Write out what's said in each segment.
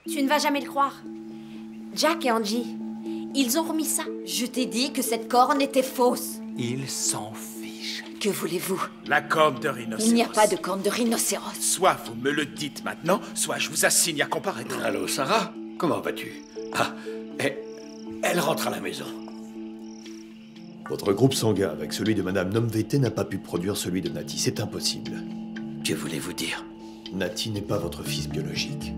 Tu ne vas jamais le croire. Jack et Angie, ils ont remis ça. Je t'ai dit que cette corne était fausse. Il s'en fiche. Que voulez-vous? La corne de rhinocéros. Il n'y a pas de corne de rhinocéros. Soit vous me le dites maintenant, soit je vous assigne à comparaître. Allô, Sarah? Comment vas-tu? Ah, elle rentre à la maison. Votre groupe sanguin avec celui de Madame Nomvete n'a pas pu produire celui de Nati. C'est impossible. Que voulez-vous dire? Nati n'est pas votre fils biologique.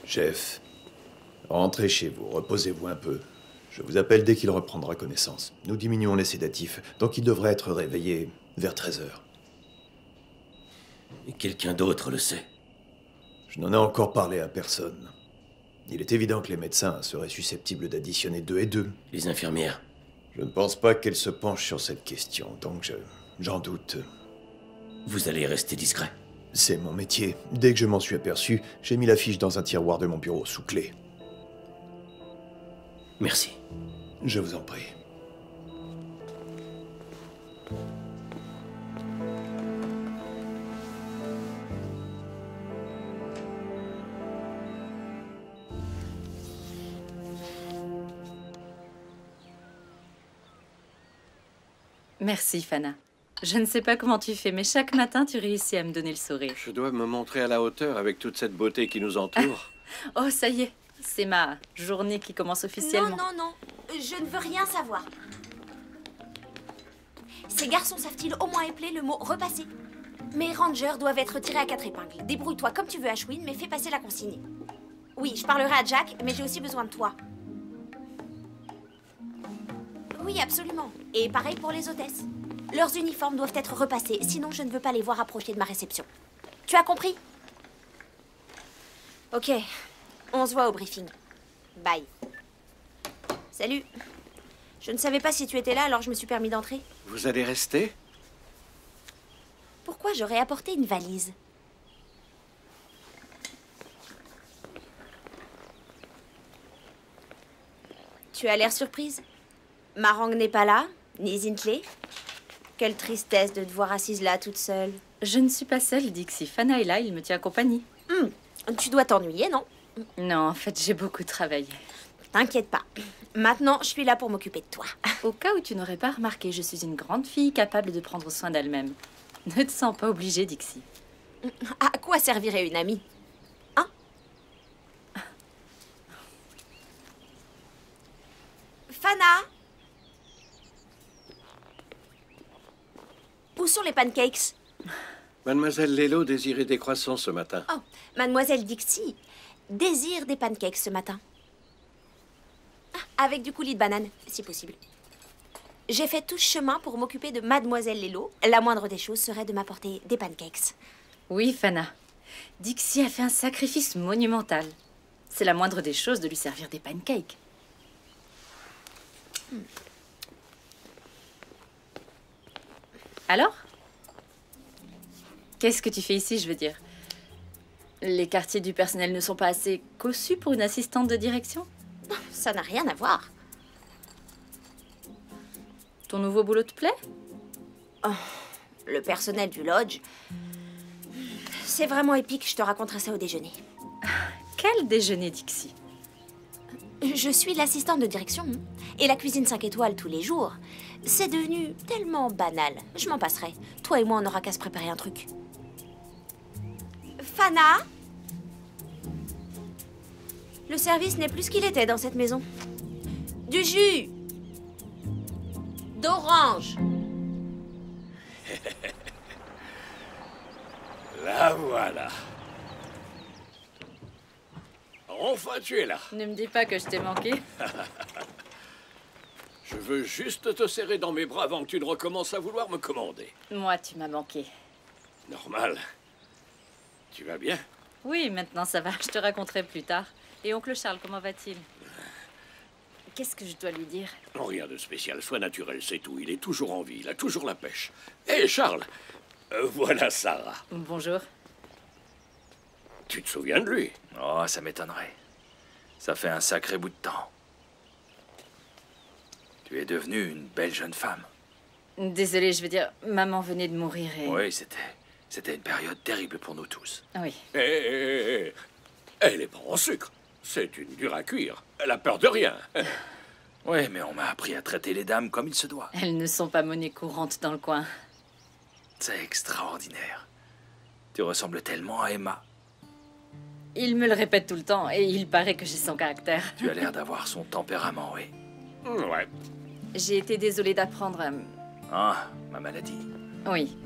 Chef, rentrez chez vous, reposez-vous un peu. Je vous appelle dès qu'il reprendra connaissance. Nous diminuons les sédatifs, donc il devrait être réveillé vers 13 h. Et quelqu'un d'autre le sait. Je n'en ai encore parlé à personne. Il est évident que les médecins seraient susceptibles d'additionner 2 et 2. Les infirmières? Je ne pense pas qu'elles se penchent sur cette question, donc j'en doute. Vous allez rester discret. C'est mon métier. Dès que je m'en suis aperçu, j'ai mis la fiche dans un tiroir de mon bureau sous clé. Merci. Je vous en prie. Merci, Fana. Je ne sais pas comment tu fais, mais chaque matin, tu réussis à me donner le sourire. Je dois me montrer à la hauteur avec toute cette beauté qui nous entoure. Oh, ça y est, c'est ma journée qui commence officiellement. Non, non, non, je ne veux rien savoir. Ces garçons savent-ils au moins épeler le mot « repasser » ? Mes rangers doivent être tirés à 4 épingles. Débrouille-toi comme tu veux, Ashwin, mais fais passer la consigne. Oui, je parlerai à Jack, mais j'ai aussi besoin de toi. Oui, absolument. Et pareil pour les hôtesses. Leurs uniformes doivent être repassés, sinon je ne veux pas les voir approcher de ma réception. Tu as compris? Ok, on se voit au briefing. Bye. Salut. Je ne savais pas si tu étais là, alors je me suis permis d'entrer. Vous allez rester? Pourquoi j'aurais apporté une valise? Tu as l'air surprise. Marang n'est pas là, ni Zintley. Quelle tristesse de te voir assise là, toute seule. Je ne suis pas seule, Dixie. Fana est là, il me tient compagnie. Tu dois t'ennuyer, non? Non, en fait, j'ai beaucoup travaillé. T'inquiète pas. Maintenant, je suis là pour m'occuper de toi. Au cas où tu n'aurais pas remarqué, je suis une grande fille capable de prendre soin d'elle-même. Ne te sens pas obligée, Dixie. À quoi servirait une amie? Hein? Fana? Où sont les pancakes? Mademoiselle Lelo désirait des croissants ce matin. Oh, Mademoiselle Dixie désire des pancakes ce matin. Avec du coulis de banane, si possible. J'ai fait tout ce chemin pour m'occuper de Mademoiselle Lelo. La moindre des choses serait de m'apporter des pancakes. Oui, Fana. Dixie a fait un sacrifice monumental. C'est la moindre des choses de lui servir des pancakes. Alors? Qu'est-ce que tu fais ici, je veux dire? Les quartiers du personnel ne sont pas assez cossus pour une assistante de direction? Ça n'a rien à voir. Ton nouveau boulot te plaît? Oh, le personnel du lodge... C'est vraiment épique, je te raconterai ça au déjeuner. Quel déjeuner, Dixie? Je suis l'assistante de direction. Et la cuisine 5 étoiles tous les jours, c'est devenu tellement banal. Je m'en passerai. Toi et moi, on n'aura qu'à se préparer un truc. Fana? Le service n'est plus ce qu'il était dans cette maison. Du jus! D'orange! La voilà. Enfin, tu es là. Ne me dis pas que je t'ai manqué. Je veux juste te serrer dans mes bras avant que tu ne recommences à vouloir me commander. Moi, tu m'as manqué. Normal. Tu vas bien? Oui, maintenant ça va. Je te raconterai plus tard. Et oncle Charles, comment va-t-il? Qu'est-ce que je dois lui dire? Rien de spécial, sois naturel, c'est tout. Il est toujours en vie, il a toujours la pêche. Hé, Charles, voilà Sarah. Bonjour. Tu te souviens de lui? Oh, ça m'étonnerait. Ça fait un sacré bout de temps. Tu es devenue une belle jeune femme. Désolée, je veux dire, maman venait de mourir et... Oui, c'était une période terrible pour nous tous. Oui. Hé, elle est pas en sucre. C'est une dure à cuire. Elle a peur de rien. Oui, mais on m'a appris à traiter les dames comme il se doit. Elles ne sont pas monnaie courante dans le coin. C'est extraordinaire. Tu ressembles tellement à Emma. Il me le répète tout le temps et il paraît que j'ai son caractère. Tu as l'air d'avoir son tempérament, oui. Ouais. J'ai été désolée d'apprendre... Ah, ma maladie. Oui.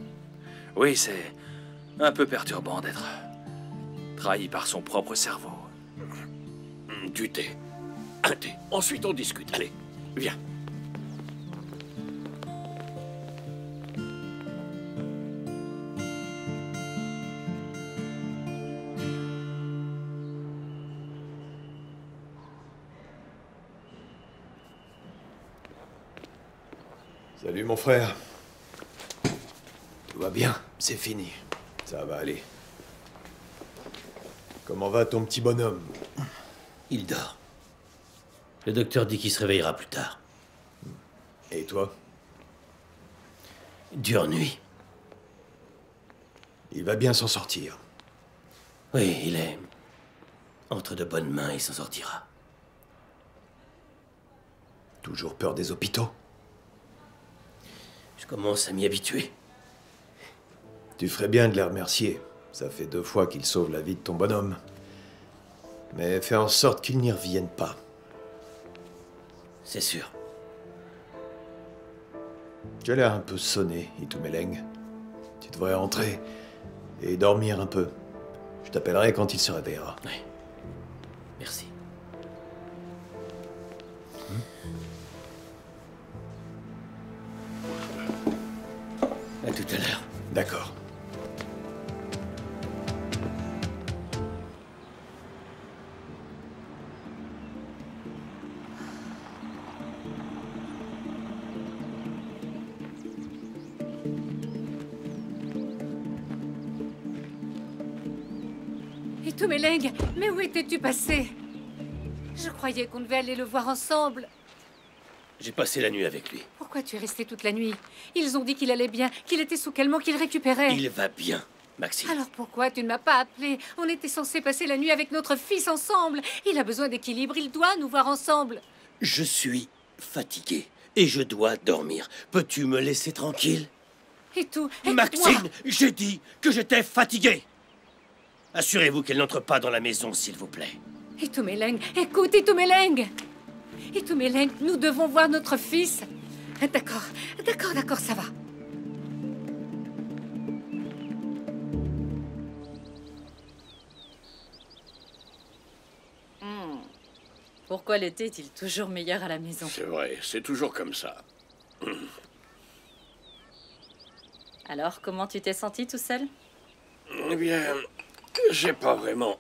Oui, c'est un peu perturbant d'être trahi par son propre cerveau. Du thé. Un thé. Ensuite, on discute. Allez, viens. Salut mon frère. Tout va bien, c'est fini. Ça va aller. Comment va ton petit bonhomme? Il dort. Le docteur dit qu'il se réveillera plus tard. Et toi? Dure nuit. Il va bien s'en sortir. Oui, il est entre de bonnes mains, il s'en sortira. Toujours peur des hôpitaux? Je commence à m'y habituer. Tu ferais bien de les remercier. Ça fait 2 fois qu'ils sauvent la vie de ton bonhomme. Mais fais en sorte qu'ils n'y reviennent pas. C'est sûr. Tu as l'air un peu sonné, Itumeleng. Tu devrais rentrer et dormir un peu. Je t'appellerai quand il se réveillera. Oui. Merci. À tout à l'heure. D'accord. Itumeleng, mais où étais-tu passé? Je croyais qu'on devait aller le voir ensemble. J'ai passé la nuit avec lui. Pourquoi tu es resté toute la nuit? Ils ont dit qu'il allait bien, qu'il était sous calmant, qu'il récupérait. Il va bien, Maxime. Alors pourquoi tu ne m'as pas appelé? On était censé passer la nuit avec notre fils ensemble. Il a besoin d'équilibre, il doit nous voir ensemble. Je suis fatigué et je dois dormir. Peux-tu me laisser tranquille? Et tout, écoute-moi. Maxime, j'ai dit que j'étais fatigué. Assurez-vous qu'elle n'entre pas dans la maison, s'il vous plaît. Itumeleng, écoute, Itumeleng. Itumeleng, nous devons voir notre fils. D'accord, d'accord, ça va. Pourquoi l'été est-il toujours meilleur à la maison? C'est vrai, c'est toujours comme ça. Alors, comment tu t'es senti tout seul? Eh bien, j'ai pas vraiment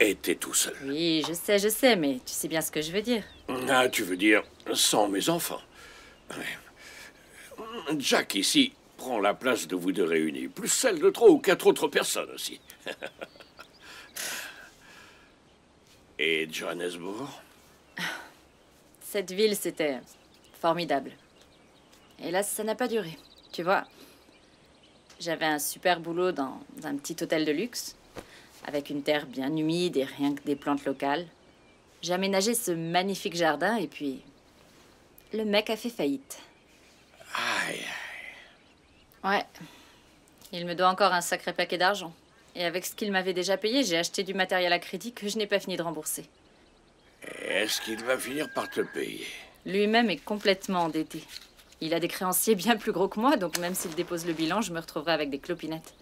été tout seul. Oui, je sais, mais tu sais bien ce que je veux dire. Ah, tu veux dire sans mes enfants? Ouais. Jack ici prend la place de vous deux réunis, plus celle de 3 ou 4 autres personnes aussi. Et Johannesburg? Cette ville, c'était formidable. Hélas, ça n'a pas duré. Tu vois, j'avais un super boulot dans un petit hôtel de luxe, avec une terre bien humide et rien que des plantes locales. J'ai aménagé ce magnifique jardin et puis le mec a fait faillite. Aïe. Ouais, il me doit encore un sacré paquet d'argent. Et avec ce qu'il m'avait déjà payé, j'ai acheté du matériel à crédit que je n'ai pas fini de rembourser. Est-ce qu'il va finir par te payer? Lui-même est complètement endetté. Il a des créanciers bien plus gros que moi, donc même s'il dépose le bilan, je me retrouverai avec des clopinettes.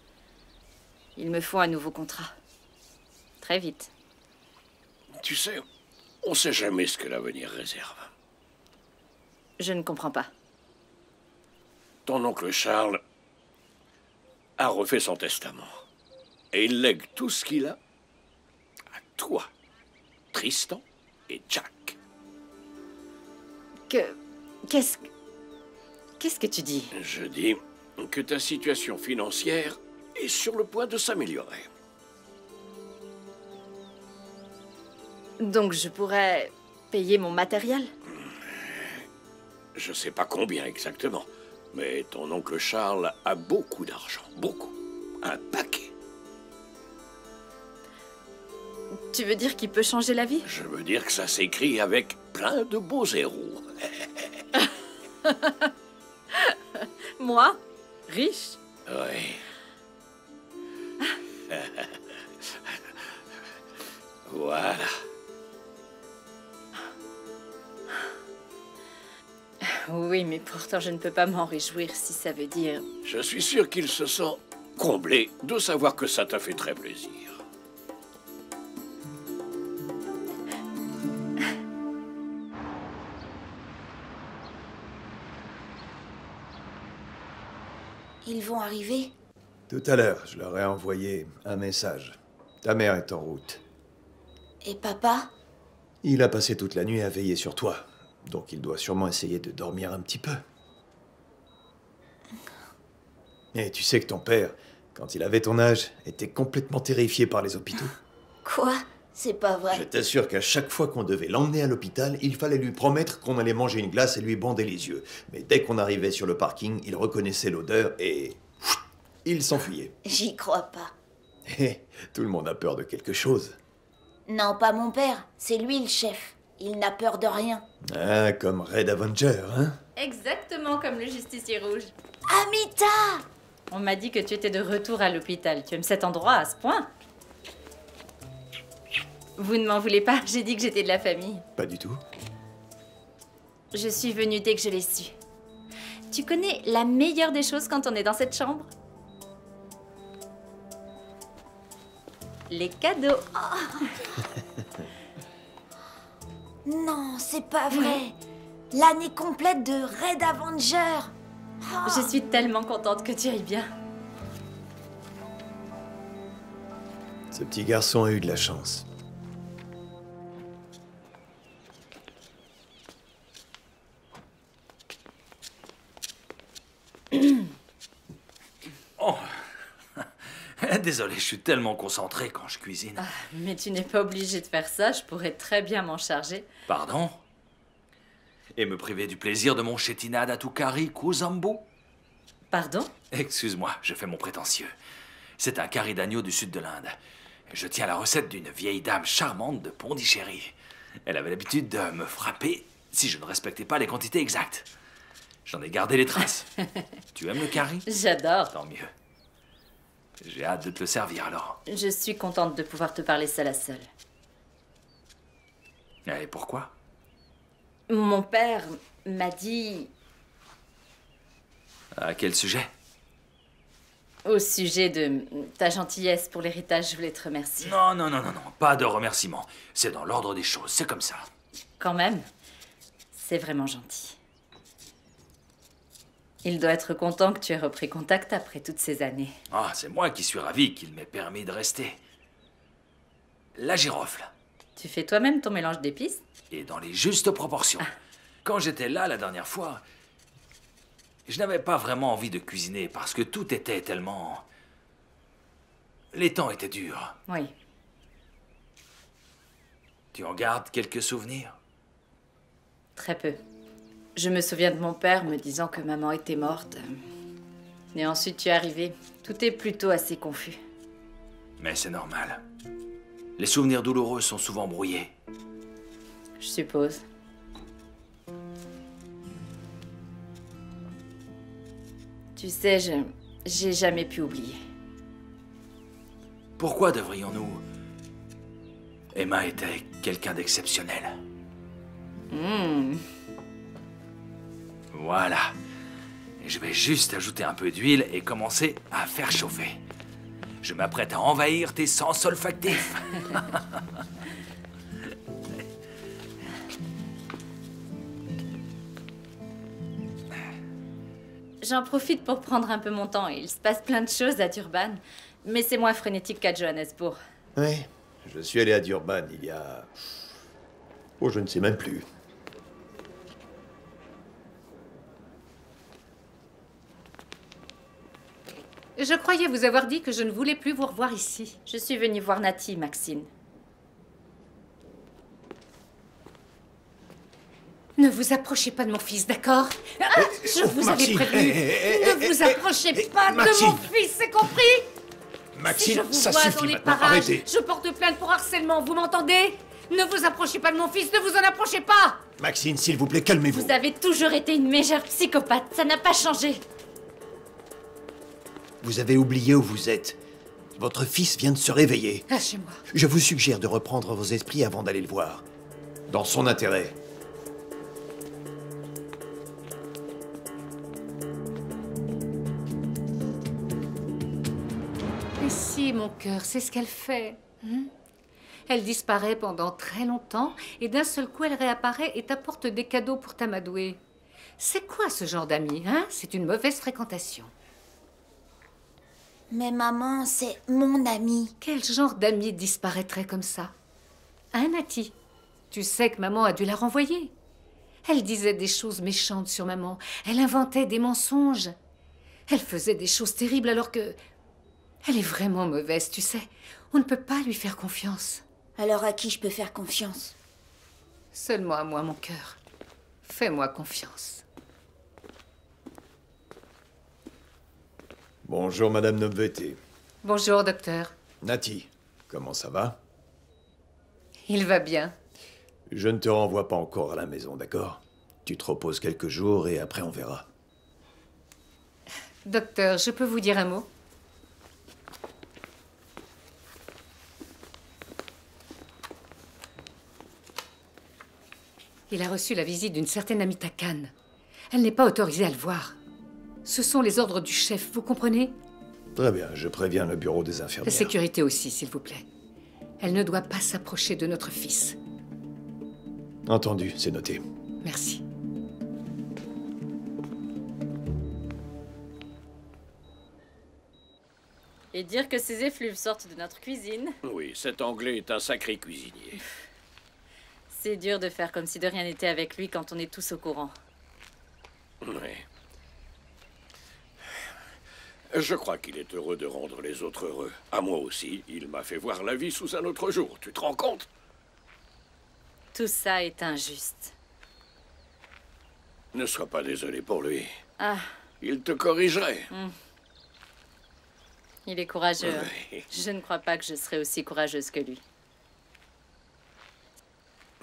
Il me faut un nouveau contrat. Très vite. Tu sais, on sait jamais ce que l'avenir réserve. Je ne comprends pas. Ton oncle Charles a refait son testament. Et il lègue tout ce qu'il a à toi, Tristan et Jack. Qu'est-ce que tu dis? Je dis que ta situation financière est sur le point de s'améliorer. Donc je pourrais payer mon matériel? Je sais pas combien exactement, mais ton oncle Charles a beaucoup d'argent, beaucoup. Un paquet. Tu veux dire qu'il peut changer la vie? Je veux dire que ça s'écrit avec plein de beaux zéros. Moi? Riche? Oui. Voilà. Oui, mais pourtant je ne peux pas m'en réjouir si ça veut dire... Je suis sûr qu'il se sent comblé de savoir que ça t'a fait très plaisir. Ils vont arriver. Tout à l'heure, je leur ai envoyé un message. Ta mère est en route. Et papa? Il a passé toute la nuit à veiller sur toi. Donc il doit sûrement essayer de dormir un petit peu. Et tu sais que ton père, quand il avait ton âge, était complètement terrifié par les hôpitaux. Quoi? C'est pas vrai. Je t'assure qu'à chaque fois qu'on devait l'emmener à l'hôpital, il fallait lui promettre qu'on allait manger une glace et lui bander les yeux. Mais dès qu'on arrivait sur le parking, il reconnaissait l'odeur et... il s'enfuyait. J'y crois pas. Et tout le monde a peur de quelque chose. Non, pas mon père. C'est lui le chef. Il n'a peur de rien. Ah, comme Red Avenger, hein? Exactement comme le justicier rouge. Amita! On m'a dit que tu étais de retour à l'hôpital. Tu aimes cet endroit à ce point? Vous ne m'en voulez pas, j'ai dit que j'étais de la famille. Pas du tout. Je suis venue dès que je l'ai su. Tu connais la meilleure des choses quand on est dans cette chambre? Les cadeaux. Non, c'est pas vrai. L'année complète de Red Avenger. Oh. Je suis tellement contente que tu ailles bien. Ce petit garçon a eu de la chance. Oh. Désolé, je suis tellement concentré quand je cuisine. Ah, mais tu n'es pas obligé de faire ça, je pourrais très bien m'en charger. Pardon? Et me priver du plaisir de mon chétinade à tout curry Kuzambo? Pardon? Excuse-moi, je fais mon prétentieux. C'est un curry d'agneau du sud de l'Inde. Je tiens la recette d'une vieille dame charmante de Pondichéry. Elle avait l'habitude de me frapper si je ne respectais pas les quantités exactes. J'en ai gardé les traces. Tu aimes le curry? J'adore. Tant mieux. J'ai hâte de te le servir alors. Je suis contente de pouvoir te parler seule à seule. Et pourquoi? Mon père m'a dit... À quel sujet? Au sujet de ta gentillesse pour l'héritage, je voulais te remercier. Non, pas de remerciements. C'est dans l'ordre des choses, c'est comme ça. Quand même, c'est vraiment gentil. Il doit être content que tu aies repris contact après toutes ces années. Ah, c'est moi qui suis ravi qu'il m'ait permis de rester. La girofle. Tu fais toi-même ton mélange d'épices? Et dans les justes proportions. Quand j'étais là la dernière fois, je n'avais pas vraiment envie de cuisiner parce que tout était tellement... Les temps étaient durs. Oui. Tu en gardes quelques souvenirs? Très peu. Je me souviens de mon père me disant que maman était morte. Et ensuite tu es arrivé. Tout est plutôt assez confus. Mais c'est normal. Les souvenirs douloureux sont souvent brouillés. Je suppose. Tu sais, j'ai jamais pu oublier. Pourquoi devrions-nous? Emma était quelqu'un d'exceptionnel. Voilà. Et je vais juste ajouter un peu d'huile et commencer à faire chauffer. Je m'apprête à envahir tes sens olfactifs. J'en profite pour prendre un peu mon temps. Il se passe plein de choses à Durban. Mais c'est moins frénétique qu'à Johannesburg. Oui, je suis allé à Durban il y a... Oh, je ne sais même plus. Je croyais vous avoir dit que je ne voulais plus vous revoir ici. Je suis venue voir Nati, Maxine. Ne vous approchez pas de mon fils, d'accord? Je vous avais prévenu. Ne vous approchez pas de Maxine. mon fils, c'est compris? Si Maxine, je vous ça vois dans suffit les maintenant, parages, arrêtez. je porte plainte pour harcèlement, vous m'entendez? Ne vous approchez pas de mon fils, ne vous en approchez pas! Maxine, s'il vous plaît, calmez-vous. Vous avez toujours été une mégère psychopathe. Ça n'a pas changé. Vous avez oublié où vous êtes. Votre fils vient de se réveiller. Lâchez-moi. Je vous suggère de reprendre vos esprits avant d'aller le voir. Dans son intérêt. Et si, mon cœur, c'est ce qu'elle fait. Elle disparaît pendant très longtemps et d'un seul coup, elle réapparaît et t'apporte des cadeaux pour t'amadouer. C'est quoi ce genre d'amis, hein? C'est une mauvaise fréquentation. Mais maman, c'est mon ami. Quel genre d'ami disparaîtrait comme ça? Hein, Nati? Tu sais que maman a dû la renvoyer. Elle disait des choses méchantes sur maman. Elle inventait des mensonges. Elle faisait des choses terribles alors que... Elle est vraiment mauvaise, tu sais. On ne peut pas lui faire confiance. Alors à qui je peux faire confiance? Seulement à moi, mon cœur. Fais-moi confiance. Bonjour, Madame Nobveté. Bonjour, docteur. Nati, comment ça va? Il va bien. Je ne te renvoie pas encore à la maison, d'accord? Tu te reposes quelques jours et après on verra. Docteur, je peux vous dire un mot? Il a reçu la visite d'une certaine Amita Khan. Elle n'est pas autorisée à le voir. Ce sont les ordres du chef, vous comprenez? Très bien, je préviens le bureau des La infirmières. sécurité aussi, s'il vous plaît. Elle ne doit pas s'approcher de notre fils. Entendu, c'est noté. Merci. Et dire que ces effluves sortent de notre cuisine. Oui, cet Anglais est un sacré cuisinier. C'est dur de faire comme si de rien n'était avec lui quand on est tous au courant. Oui. Je crois qu'il est heureux de rendre les autres heureux. À moi aussi, il m'a fait voir la vie sous un autre jour. Tu te rends compte? Tout ça est injuste. Ne sois pas désolé pour lui. Ah, Il te corrigerait. il est courageux. hein. Oui. Je ne crois pas que je serai aussi courageuse que lui.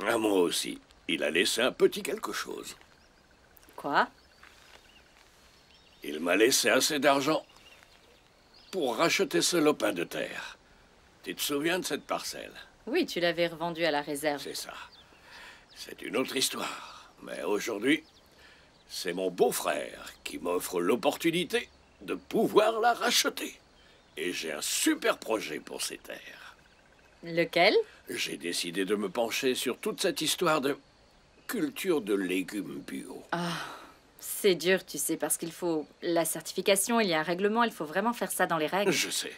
À moi aussi. Il a laissé un petit quelque chose. Quoi? Il m'a laissé assez d'argent pour racheter ce lopin de terre. Tu te souviens de cette parcelle? Oui, tu l'avais revendu à la réserve. C'est ça. C'est une autre histoire. Mais aujourd'hui, c'est mon beau-frère qui m'offre l'opportunité de pouvoir la racheter. Et j'ai un super projet pour ces terres. Lequel? J'ai décidé de me pencher sur toute cette histoire de culture de légumes bio. C'est dur, tu sais, parce qu'il faut la certification, il y a un règlement, il faut vraiment faire ça dans les règles. Je sais.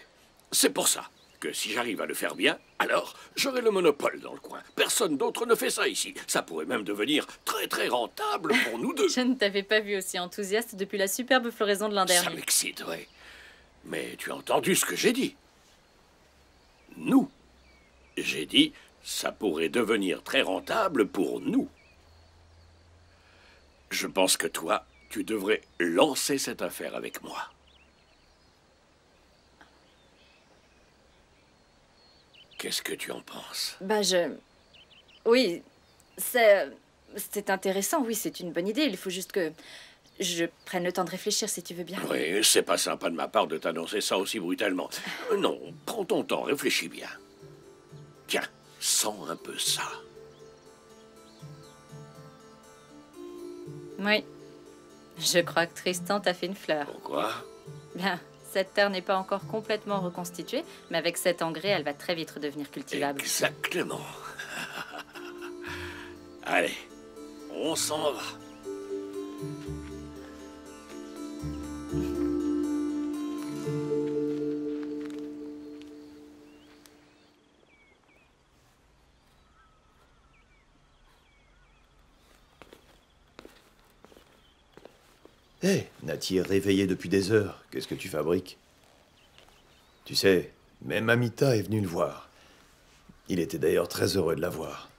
C'est pour ça que si j'arrive à le faire bien, alors j'aurai le monopole dans le coin. Personne d'autre ne fait ça ici. Ça pourrait même devenir très très rentable pour nous deux. Je ne t'avais pas vu aussi enthousiaste depuis la superbe floraison de l'an Ça dernier. m'excite, oui. Mais tu as entendu ce que j'ai dit? Nous. J'ai dit, ça pourrait devenir très rentable pour nous. Je pense que toi, tu devrais lancer cette affaire avec moi. Qu'est-ce que tu en penses? Oui, c'est intéressant, oui, c'est une bonne idée. Il faut juste que je prenne le temps de réfléchir si tu veux bien. Oui, c'est pas sympa de ma part de t'annoncer ça aussi brutalement. Non, prends ton temps, réfléchis bien. Tiens, sens un peu ça. Oui. Je crois que Tristan t'a fait une fleur. Pourquoi? Bien, cette terre n'est pas encore complètement reconstituée, mais avec cet engrais, elle va très vite redevenir cultivable. Exactement. Allez, on s'en va. Hé, Nati est réveillée depuis des heures. Qu'est-ce que tu fabriques? Tu sais, même Amita est venue le voir. Il était d'ailleurs très heureux de la voir.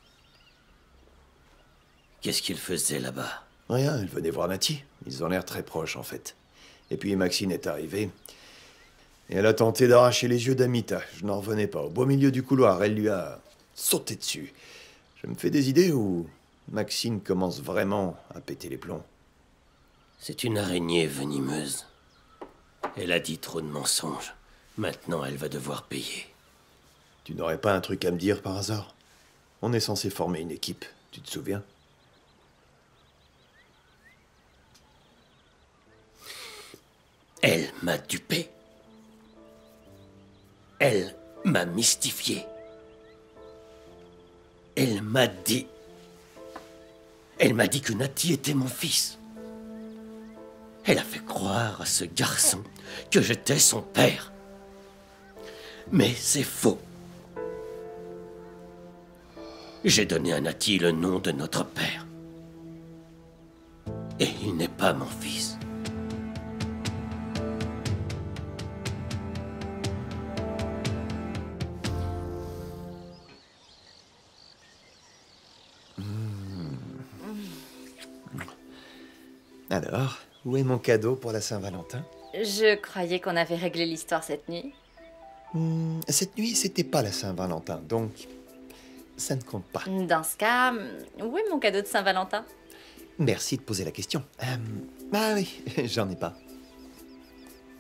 Qu'est-ce qu'il faisait là-bas? Rien, elle venait voir Nati. Ils ont l'air très proches, en fait. Et puis Maxine est arrivée. Et elle a tenté d'arracher les yeux d'Amita. Je n'en revenais pas. Au beau milieu du couloir, elle lui a sauté dessus. Je me fais des idées où Maxine commence vraiment à péter les plombs. C'est une araignée venimeuse. Elle a dit trop de mensonges. Maintenant, elle va devoir payer. Tu n'aurais pas un truc à me dire par hasard? On est censé former une équipe, tu te souviens? Elle m'a dupé. Elle m'a mystifié. Elle m'a dit... Elle m'a dit que Nati était mon fils. Elle a fait croire à ce garçon que j'étais son père. Mais c'est faux. J'ai donné à Nati le nom de notre père. Et il n'est pas mon fils. Alors, où est mon cadeau pour la Saint-Valentin? Je croyais qu'on avait réglé l'histoire cette nuit. Cette nuit, c'était pas la Saint-Valentin, donc ça ne compte pas. Dans ce cas, où est mon cadeau de Saint-Valentin? Merci de poser la question. Ah oui, j'en ai pas.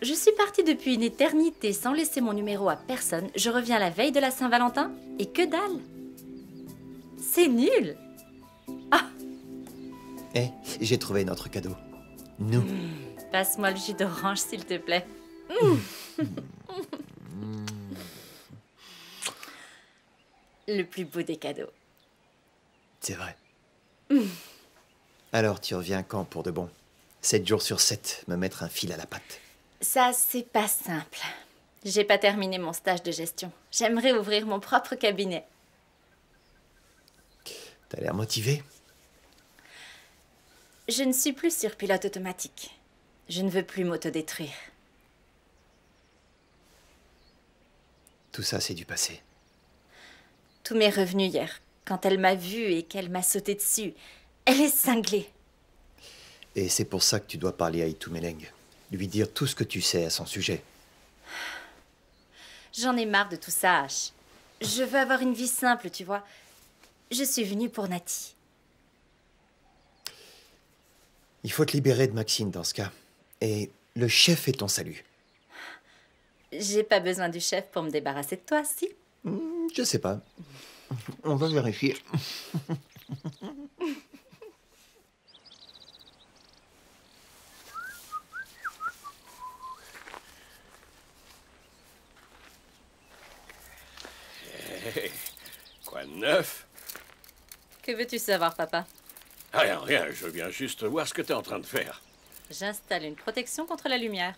Je suis partie depuis une éternité sans laisser mon numéro à personne. Je reviens la veille de la Saint-Valentin et que dalle! C'est nul! Eh, j'ai trouvé notre cadeau. Nous. Passe-moi le jus d'orange, s'il te plaît. Le plus beau des cadeaux. C'est vrai. Alors, tu reviens quand pour de bon? 7 jours sur 7, me mettre un fil à la patte. Ça, c'est pas simple. J'ai pas terminé mon stage de gestion. J'aimerais ouvrir mon propre cabinet. T'as l'air motivé. Je ne suis plus sur pilote automatique. Je ne veux plus m'autodétruire. Tout ça, c'est du passé. Tout m'est revenu hier, quand elle m'a vue et qu'elle m'a sauté dessus. Elle est cinglée. Et c'est pour ça que tu dois parler à Itu Meleng. Lui dire tout ce que tu sais à son sujet. J'en ai marre de tout ça, Ash. Je veux avoir une vie simple, tu vois. Je suis venue pour Nati. Il faut te libérer de Maxine dans ce cas. Et le chef est ton salut. J'ai pas besoin du chef pour me débarrasser de toi, si? Je sais pas. On va vérifier. Hey, quoi de neuf? Que veux-tu savoir, papa? Rien, rien, je viens juste voir ce que t'es en train de faire. J'installe une protection contre la lumière.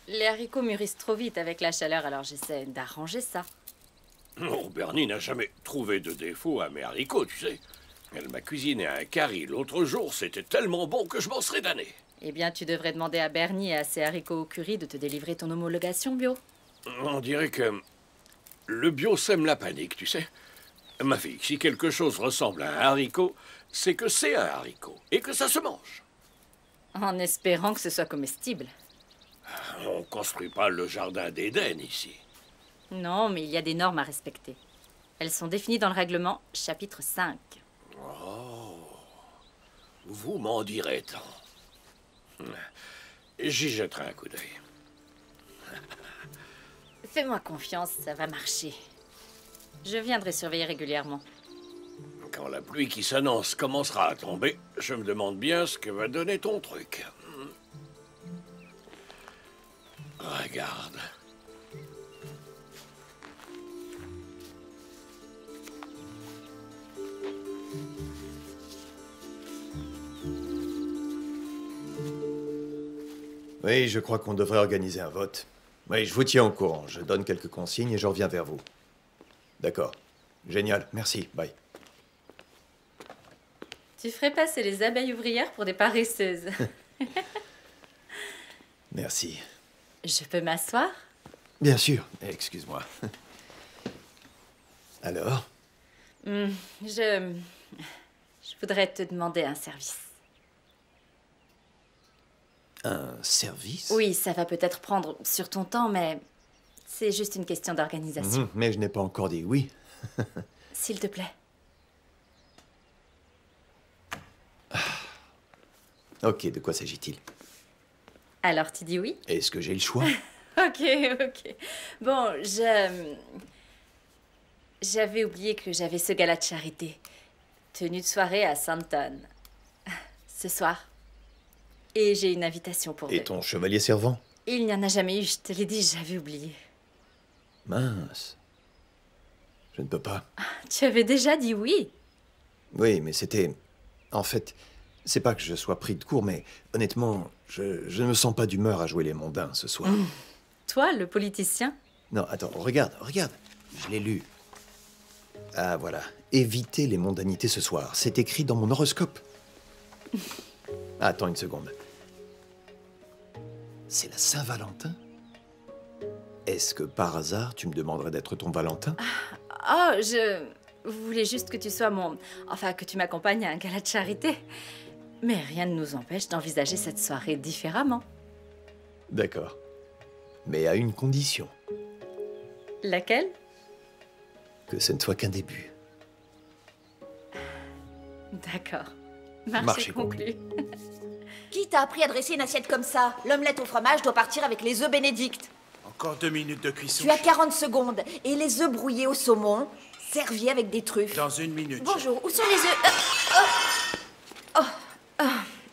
Les haricots mûrissent trop vite avec la chaleur, alors j'essaie d'arranger ça. Non, Bernie n'a jamais trouvé de défaut à mes haricots, tu sais. Elle m'a cuisiné un curry l'autre jour, c'était tellement bon que je m'en serais damné. Eh bien, tu devrais demander à Bernie et à ses haricots au curry de te délivrer ton homologation bio. On dirait que le bio sème la panique, tu sais. Ma fille, si quelque chose ressemble à un haricot, c'est que c'est un haricot et que ça se mange. En espérant que ce soit comestible. On construit pas le jardin d'Éden ici. Non, mais il y a des normes à respecter. Elles sont définies dans le règlement, chapitre 5. Vous m'en direz tant. J'y jetterai un coup d'œil. Fais-moi confiance, ça va marcher. Je viendrai surveiller régulièrement. Quand la pluie qui s'annonce commencera à tomber, je me demande bien ce que va donner ton truc. Regarde. Oui, je crois qu'on devrait organiser un vote. Oui, je vous tiens au courant. Je donne quelques consignes et je reviens vers vous. D'accord. Génial. Merci. Bye. Tu ferais passer les abeilles ouvrières pour des paresseuses. Merci. Je peux m'asseoir? Bien sûr. Excuse-moi. Alors? Je voudrais te demander un service. Un service? Oui, ça va peut-être prendre sur ton temps, mais c'est juste une question d'organisation. Mais je n'ai pas encore dit oui. S'il te plaît. Ok, de quoi s'agit-il? Alors, tu dis oui? Est-ce que j'ai le choix? Ok. Bon, j'avais oublié que j'avais ce gala de charité. Tenue de soirée à Sainton. Ce soir. Et j'ai une invitation pour Et deux. ton chevalier servant? Il n'y en a jamais eu, je te l'ai dit, j'avais oublié. Mince. Je ne peux pas. Tu avais déjà dit oui. Oui, mais c'était... En fait, c'est pas que je sois pris de court, mais honnêtement, je ne me sens pas d'humeur à jouer les mondains ce soir. Toi, le politicien? Non, attends, regarde. Je l'ai lu. Ah, voilà. Évitez les mondanités ce soir. C'est écrit dans mon horoscope. Attends une seconde. C'est la Saint-Valentin? Est-ce que par hasard, tu me demanderais d'être ton Valentin? Oh, je voulais juste que tu sois mon... Enfin, que tu m'accompagnes à un gala de charité. Mais rien ne nous empêche d'envisager cette soirée différemment. D'accord. Mais à une condition. Laquelle? Que ce ne soit qu'un début. D'accord. Marché conclu. Qui t'a appris à dresser une assiette comme ça? L'omelette au fromage doit partir avec les œufs bénédicts. Encore 2 minutes de cuisson. Tu as 40 secondes. Et les œufs brouillés au saumon, servis avec des truffes. Dans 1 minute. Bonjour, où sont les œufs?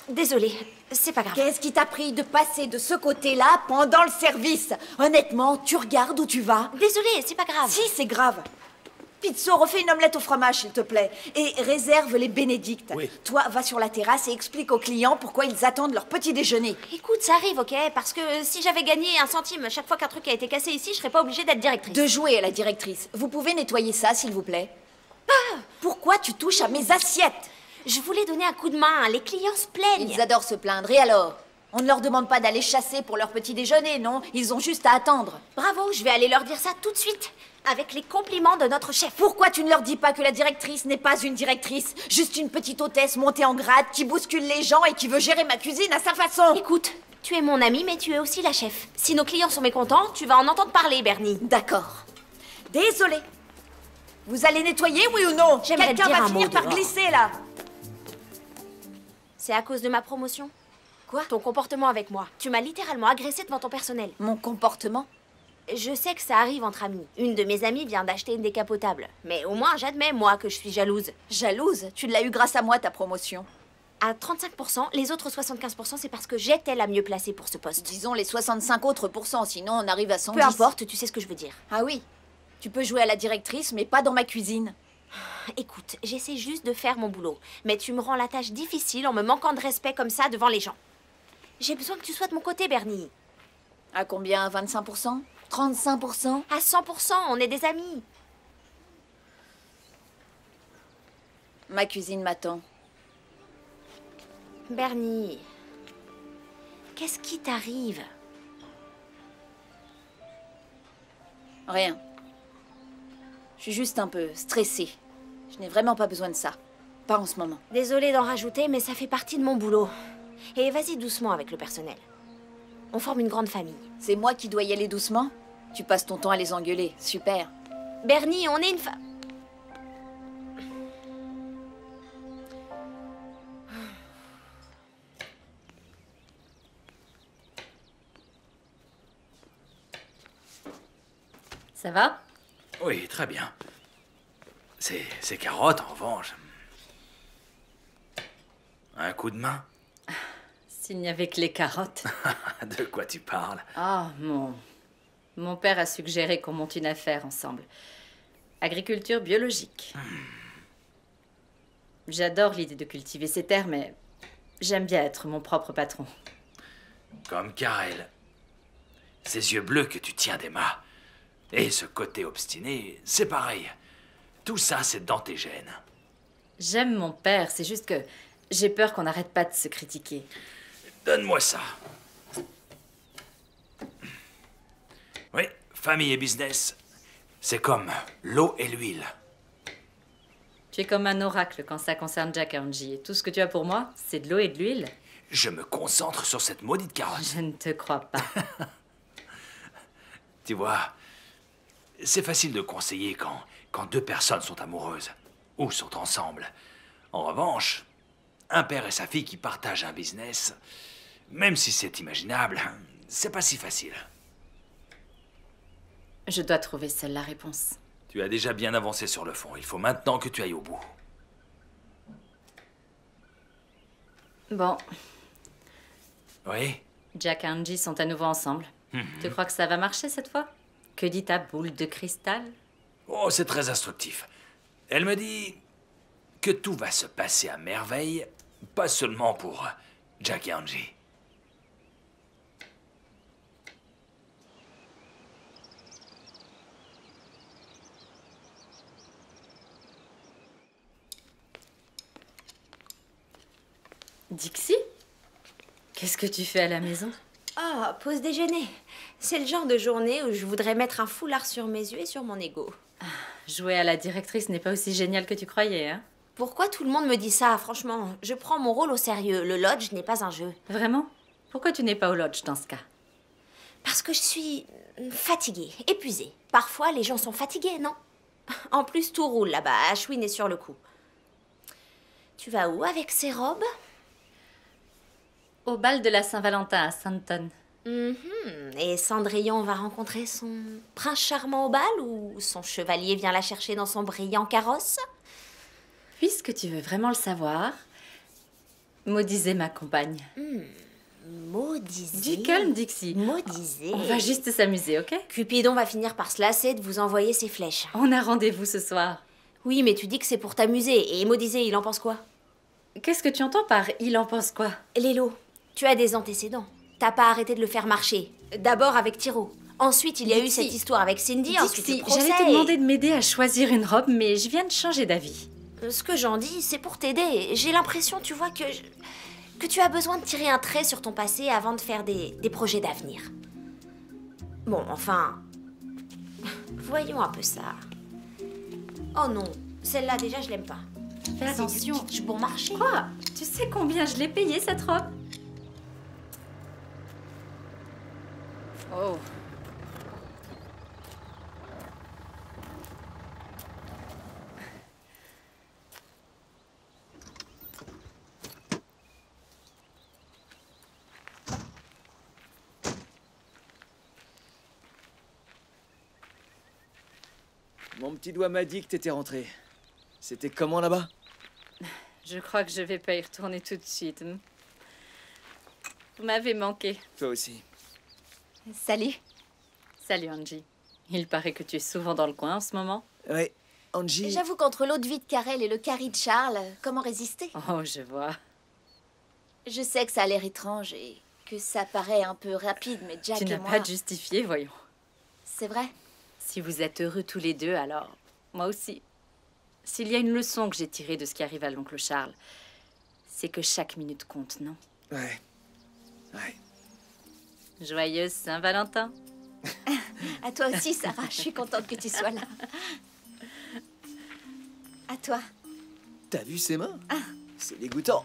Désolée, c'est pas grave. Qu'est-ce qui t'a pris de passer de ce côté-là pendant le service? Honnêtement, tu regardes où tu vas? Désolée, c'est pas grave. Si, c'est grave. Pizzo, refais une omelette au fromage, s'il te plaît. Et réserve les bénédicts. Oui. Toi, va sur la terrasse et explique aux clients pourquoi ils attendent leur petit déjeuner. Écoute, ça arrive, ok? Parce que si j'avais gagné 1 centime chaque fois qu'un truc a été cassé ici, je serais pas obligée d'être directrice. De jouer à la directrice. Vous pouvez nettoyer ça, s'il vous plaît? Pourquoi tu touches à mes assiettes? Je voulais donner un coup de main. Les clients se plaignent. Ils adorent se plaindre. Et alors? On ne leur demande pas d'aller chasser pour leur petit déjeuner, non? Ils ont juste à attendre. Bravo, je vais aller leur dire ça tout de suite. Avec les compliments de notre chef. Pourquoi tu ne leur dis pas que la directrice n'est pas une directrice? Juste une petite hôtesse montée en grade qui bouscule les gens et qui veut gérer ma cuisine à sa façon. Écoute, tu es mon ami, mais tu es aussi la chef. Si nos clients sont mécontents, tu vas en entendre parler, Bernie. D'accord. Désolée. Vous allez nettoyer, oui ou non? Quelqu'un va finir par glisser, là. C'est à cause de ma promotion. Quoi? Ton comportement avec moi. Tu m'as littéralement agressée devant ton personnel. Mon comportement? Je sais que ça arrive entre amis. Une de mes amies vient d'acheter une décapotable. Mais au moins, j'admets, moi, que je suis jalouse. Jalouse? Tu l'as eu grâce à moi, ta promotion. À 35%, les autres 75%, c'est parce que j'étais la mieux placée pour ce poste. Disons les 65 autres pourcents, sinon on arrive à 110. Peu importe, tu sais ce que je veux dire. Ah oui? Tu peux jouer à la directrice, mais pas dans ma cuisine. Écoute, j'essaie juste de faire mon boulot. Mais tu me rends la tâche difficile en me manquant de respect comme ça devant les gens. J'ai besoin que tu sois de mon côté, Bernie. À combien? 25%? 35%? À 100%, on est des amis. Ma cuisine m'attend. Bernie, qu'est-ce qui t'arrive? Rien. Je suis juste un peu stressée. Je n'ai vraiment pas besoin de ça. Pas en ce moment. Désolée d'en rajouter, mais ça fait partie de mon boulot. Et vas-y doucement avec le personnel. On forme une grande famille. C'est moi qui dois y aller doucement? Tu passes ton temps à les engueuler. Super. Bernie, on est une Ça va? Oui, très bien. Ces carottes, en revanche... Un coup de main? S'il n'y avait que les carottes. De quoi tu parles? Ah, mon père a suggéré qu'on monte une affaire ensemble. Agriculture biologique. J'adore l'idée de cultiver ces terres, mais j'aime bien être mon propre patron. Comme Karel. Ces yeux bleus que tu tiens d'Emma. Et ce côté obstiné, c'est pareil. Tout ça, c'est dans tes gènes. J'aime mon père, c'est juste que j'ai peur qu'on n'arrête pas de se critiquer. Donne-moi ça. Oui, famille et business, c'est comme l'eau et l'huile. Tu es comme un oracle quand ça concerne Jack et Angie. Et tout ce que tu as pour moi, c'est de l'eau et de l'huile. Je me concentre sur cette maudite carotte. Je ne te crois pas. Tu vois, c'est facile de conseiller quand deux personnes sont amoureuses ou sont ensemble. En revanche, un père et sa fille qui partagent un business, même si c'est imaginable, c'est pas si facile. Je dois trouver seule la réponse. Tu as déjà bien avancé sur le fond. Il faut maintenant que tu ailles au bout. Bon, Oui? Jack et Angie sont à nouveau ensemble. Tu crois que ça va marcher cette fois? Que dit ta boule de cristal? Oh, c'est très instructif. Elle me dit que tout va se passer à merveille, pas seulement pour Jack et Angie. Dixie? Qu'est-ce que tu fais à la maison? Ah, pause déjeuner. C'est le genre de journée où je voudrais mettre un foulard sur mes yeux et sur mon ego. Jouer à la directrice n'est pas aussi génial que tu croyais, hein? Pourquoi tout le monde me dit ça? Franchement, je prends mon rôle au sérieux. Le lodge n'est pas un jeu. Vraiment? Pourquoi tu n'es pas au lodge dans ce cas? Parce que je suis fatiguée, épuisée. Parfois, les gens sont fatigués, non? En plus, tout roule là-bas. Ashwin est sur le coup. Tu vas où avec ces robes? Au bal de la Saint-Valentin à Santon. Et Cendrillon va rencontrer son prince charmant au bal ou son chevalier vient la chercher dans son brillant carrosse? Puisque tu veux vraiment le savoir, Maudisée m'accompagne. Maudisée. Du calme, Dixie. Maudisée. On va juste s'amuser, ok? Cupidon va finir par se lasser de vous envoyer ses flèches. On a rendez-vous ce soir. Oui, mais tu dis que c'est pour t'amuser. Et Maudisée, il en pense quoi? Qu'est-ce que tu entends par « il en pense quoi » ? Lélo, tu as des antécédents. T'as pas arrêté de le faire marcher. D'abord avec Tiro. Ensuite, il y a eu Dixie. cette histoire avec Cindy. Ensuite, le Dixie, procès. j'allais te demander de m'aider à choisir une robe, mais je viens de changer d'avis. Ce que j'en dis, c'est pour t'aider. J'ai l'impression, tu vois, que tu as besoin de tirer un trait sur ton passé avant de faire des projets d'avenir. Bon, enfin... Voyons un peu ça. Oh non, celle-là, déjà, je l'aime pas. Fais attention. C'est du bon marché. Quoi? Tu sais combien je l'ai payée, cette robe? Oh. Mon petit doigt m'a dit que t'étais rentré. C'était comment là-bas? Je crois que je vais pas y retourner tout de suite. Vous m'avez manqué. Toi aussi. Salut. Salut, Angie. Il paraît que tu es souvent dans le coin en ce moment. Ouais, Angie... J'avoue qu'entre l'eau de vie de Karel et le carry de Charles, comment résister? Oh, je vois. Je sais que ça a l'air étrange et que ça paraît un peu rapide, mais Jack Tu et n'as moi... pas de justifié, voyons. C'est vrai. Si vous êtes heureux tous les deux, alors moi aussi. S'il y a une leçon que j'ai tirée de ce qui arrive à l'oncle Charles, c'est que chaque minute compte, non? Ouais. Ouais. Joyeuse Saint-Valentin. À toi aussi, Sarah. Je suis contente que tu sois là. À toi. T'as vu ses mains? C'est dégoûtant.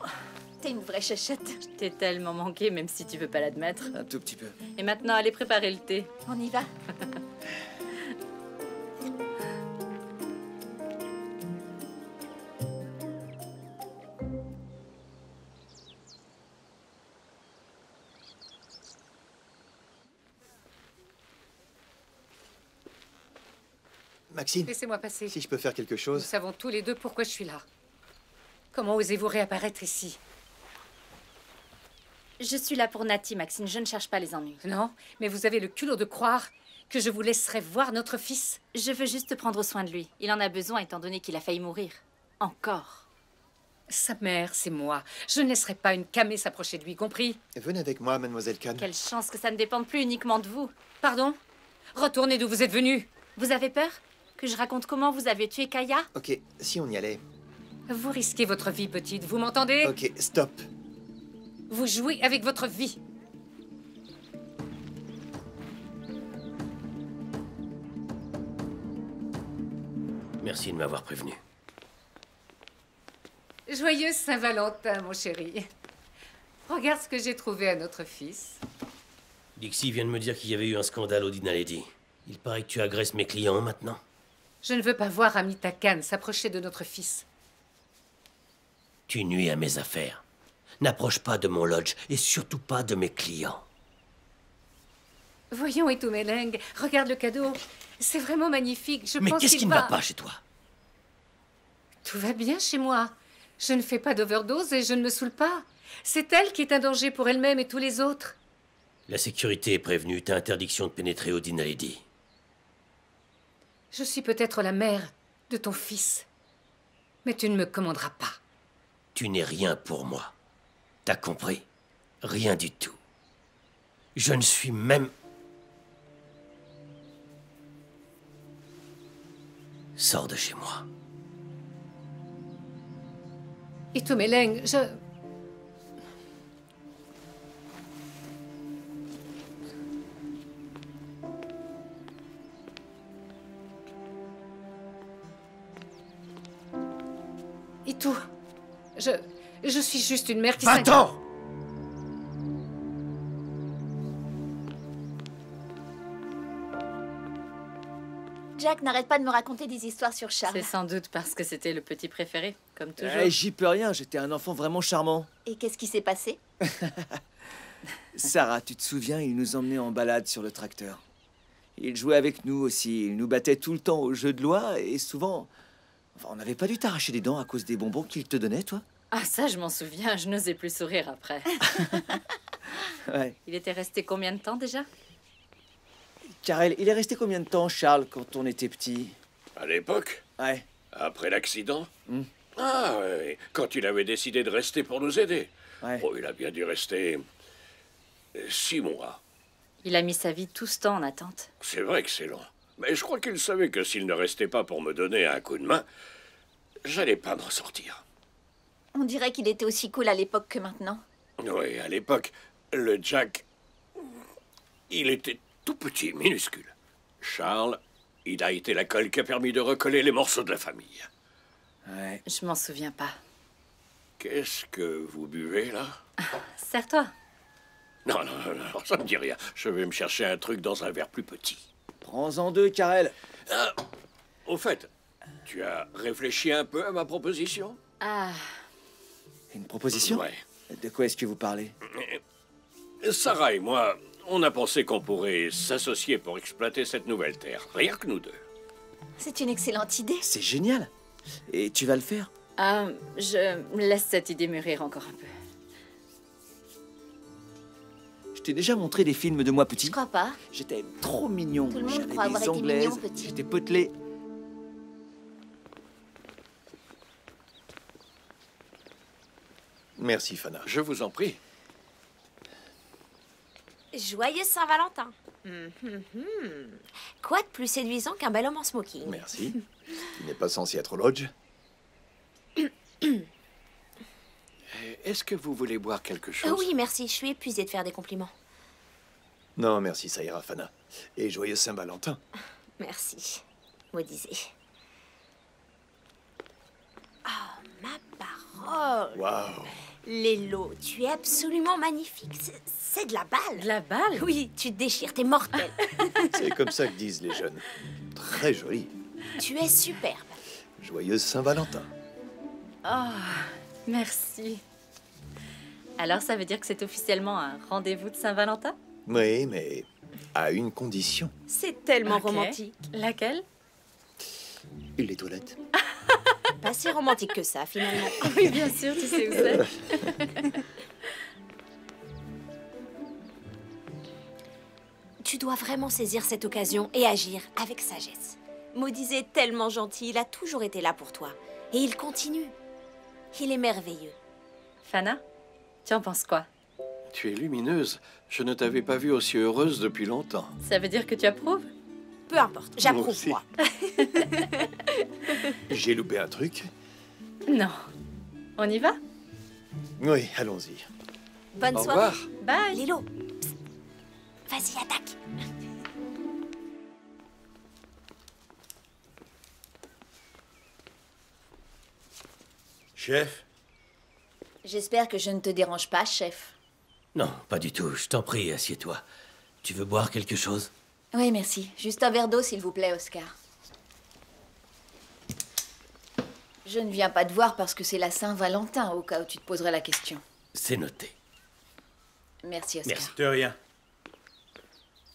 T'es une vraie chuchotte. Je t'ai tellement manqué, même si tu veux pas l'admettre. Un tout petit peu. Et maintenant, allez préparer le thé. On y va. Maxine, Laissez-moi passer. si je peux faire quelque Nous chose... savons tous les deux pourquoi je suis là. Comment osez-vous réapparaître ici? Je suis là pour Nati, Maxine. Je ne cherche pas les ennuis. Non, mais vous avez le culot de croire que je vous laisserai voir notre fils? Je veux juste prendre soin de lui. Il en a besoin étant donné qu'il a failli mourir. Encore. Sa mère, c'est moi. Je ne laisserai pas une camée s'approcher de lui, compris? Venez avec moi, mademoiselle Khan. Quelle chance que ça ne dépende plus uniquement de vous. Pardon? Retournez d'où vous êtes venu. Vous avez peur que je raconte comment vous avez tué Kaya? Ok, si on y allait... Vous risquez votre vie, petite. Vous m'entendez? Ok, stop. Vous jouez avec votre vie. Merci de m'avoir prévenu. Joyeux Saint-Valentin, mon chéri. Regarde ce que j'ai trouvé à notre fils. Dixie vient de me dire qu'il y avait eu un scandale au Dinaledi. Il paraît que tu agresses mes clients maintenant. Je ne veux pas voir Amita Khan s'approcher de notre fils. Tu nuis à mes affaires. N'approche pas de mon lodge et surtout pas de mes clients. Voyons, Itumeleng, regarde le cadeau. C'est vraiment magnifique. Je Mais pense qu'est-ce qu'il qui ne va pas chez toi? Tout va bien chez moi. Je ne fais pas d'overdose et je ne me saoule pas. C'est elle qui est un danger pour elle-même et tous les autres. La sécurité est prévenue. T'as interdiction de pénétrer au Dinaledi. Je suis peut-être la mère de ton fils. Mais tu ne me commanderas pas. Tu n'es rien pour moi. T'as compris? Rien du tout. Je ne suis même... Sors de chez moi. Itumeleng, je... Itu, je suis juste une mère qui s'inquiète. Va-t'en! Jack n'arrête pas de me raconter des histoires sur Charles. C'est sans doute parce que c'était le petit préféré, comme toujours. J'y peux rien, j'étais un enfant vraiment charmant. Et qu'est-ce qui s'est passé? Sarah, tu te souviens, il nous emmenait en balade sur le tracteur. Il jouait avec nous aussi, il nous battait tout le temps au jeu de loi et souvent... Enfin, on n'avait pas dû t'arracher les dents à cause des bonbons qu'il te donnait, toi? Ah ça, je m'en souviens, je n'osais plus sourire après. Ouais. Il était resté combien de temps déjà? Karel, il est resté combien de temps, Charles, quand on était petit? À l'époque, Ouais. après l'accident. Hmm. Ah, ouais, quand il avait décidé de rester pour nous aider. Ouais. Oh, il a bien dû rester 6 mois. Il a mis sa vie tout ce temps en attente. C'est vrai que c'est long. Mais je crois qu'il savait que s'il ne restait pas pour me donner un coup de main, j'allais pas m'en sortir. On dirait qu'il était aussi cool à l'époque que maintenant. Oui, à l'époque, le Jack, il était tout petit, minuscule. Charles, il a été la colle qui a permis de recoller les morceaux de la famille. Ouais. Je m'en souviens pas. Qu'est-ce que vous buvez, là? Serre-toi. Non, ça me dit rien. Je vais me chercher un truc dans un verre plus petit. Prends-en deux, Karel. Ah, au fait, tu as réfléchi un peu à ma proposition? Ah, Une proposition? Ouais. De quoi est-ce que vous parlez? Sarah et moi, on a pensé qu'on pourrait s'associer pour exploiter cette nouvelle terre. Rien que nous deux. C'est une excellente idée. C'est génial. Et tu vas le faire? je laisse cette idée mûrir encore un peu. Je t'ai déjà montré des films de moi petit. Je crois pas. J'étais trop mignon. Tout le monde J'avais croit avoir des été anglaises. mignon, petit. J'étais potelé. Merci, Fana. Je vous en prie. Joyeux Saint-Valentin. Quoi de plus séduisant qu'un bel homme en smoking? Merci. Tu n'es pas censé être au lodge? Est-ce que vous voulez boire quelque chose? Oui, merci. Je suis épuisée de faire des compliments. Non, merci, ça ira, Fana. Et joyeux Saint-Valentin. Merci. Maudisez. Oh, ma parole. Waouh. Lélo, tu es absolument magnifique. C'est de la balle. De la balle? Oui, tu te déchires, t'es mortel. C'est comme ça que disent les jeunes. Très joli. Tu es superbe. Joyeux Saint-Valentin. Oh, merci. Alors, ça veut dire que c'est officiellement un rendez-vous de Saint-Valentin? Oui, mais à une condition. C'est tellement Ok. romantique. Laquelle? Et les toilettes? Pas si romantique que ça, finalement. Oui, bien sûr, tu sais où c'est. Tu dois vraiment saisir cette occasion et agir avec sagesse. Maudit est tellement gentil, il a toujours été là pour toi. Et il continue. Il est merveilleux. Fana, tu en penses quoi? Tu es lumineuse. Je ne t'avais pas vue aussi heureuse depuis longtemps. Ça veut dire que tu approuves? Peu importe, j'approuve, aussi. moi. J'ai loupé un truc? Non. On y va? Oui, allons-y. Bonne Au soirée. revoir. Bye. Lilo, psst. Vas-y, attaque. Chef? J'espère que je ne te dérange pas, chef. Non, pas du tout. Je t'en prie, assieds-toi. Tu veux boire quelque chose? Oui, merci. Juste un verre d'eau, s'il vous plaît, Oscar. Je ne viens pas te voir parce que c'est la Saint-Valentin, au cas où tu te poserais la question. C'est noté. Merci, Oscar. Merci. De rien.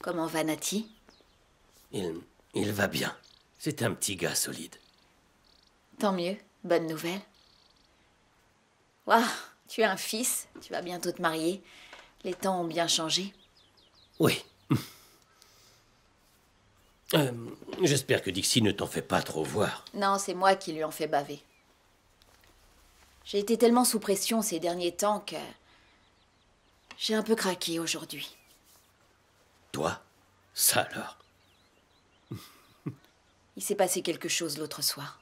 Comment va Nati? Il va bien. C'est un petit gars solide. Tant mieux. Bonne nouvelle. Waouh, tu as un fils. Tu vas bientôt te marier. Les temps ont bien changé. Oui. J'espère que Dixie ne t'en fait pas trop voir. Non, c'est moi qui lui en fais baver. J'ai été tellement sous pression ces derniers temps que... j'ai un peu craqué aujourd'hui. Toi? Ça alors? Il s'est passé quelque chose l'autre soir.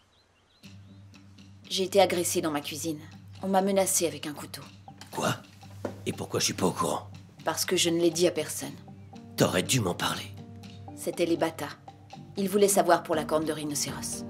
J'ai été agressée dans ma cuisine. On m'a menacée avec un couteau. Quoi? Et pourquoi je suis pas au courant? Parce que je ne l'ai dit à personne. T'aurais dû m'en parler. C'était les Bata. Ils voulaient savoir pour la corne de rhinocéros.